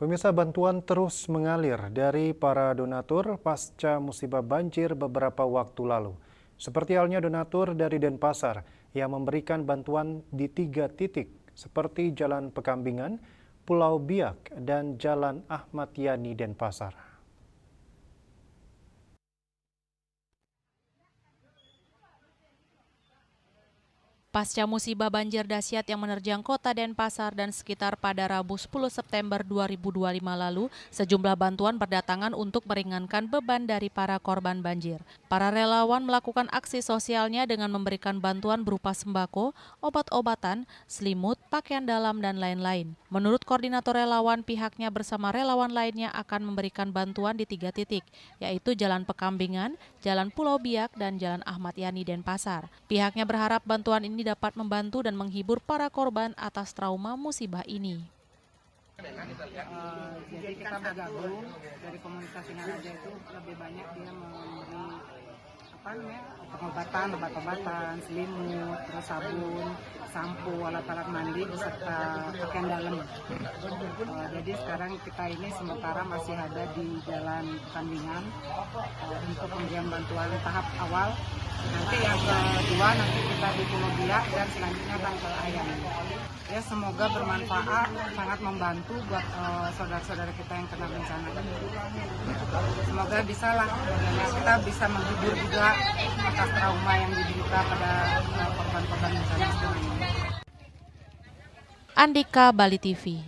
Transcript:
Pemirsa, bantuan terus mengalir dari para donatur pasca musibah banjir beberapa waktu lalu. Seperti halnya donatur dari Denpasar yang memberikan bantuan di 3 titik seperti Jalan Pekambingan, Pulau Biak, dan Jalan Ahmad Yani Denpasar. Pasca musibah banjir dahsyat yang menerjang kota Denpasar dan sekitar pada Rabu 10 September 2025 lalu, sejumlah bantuan berdatangan untuk meringankan beban dari para korban banjir. Para relawan melakukan aksi sosialnya dengan memberikan bantuan berupa sembako, obat-obatan, selimut, pakaian dalam, dan lain-lain. Menurut koordinator relawan, pihaknya bersama relawan lainnya akan memberikan bantuan di 3 titik, yaitu Jalan Pekambingan, Jalan Pulau Biak, dan Jalan Ahmad Yani Denpasar. Pihaknya berharap bantuan ini dapat membantu dan menghibur para korban atas trauma musibah ini. Jadi kita bergabung dari komunitas Singaraja itu lebih banyak dia memberi pengobatan, obat-obatan, selimut, terus sabun, sampo, alat-alat mandi beserta pakaian dalam. Jadi sekarang kita ini sementara masih ada di Jalan Pekambingan untuk pemberian bantuan tahap awal. Nanti yang kedua nanti kita di Pulau Biak dan selanjutnya Bangkal Ayam. Ya, semoga bermanfaat, sangat membantu buat saudara-saudara kita yang kena bencana. Semoga kita bisa menghibur juga atas trauma yang diderita pada korban-korban bencana. Andika, Bali TV.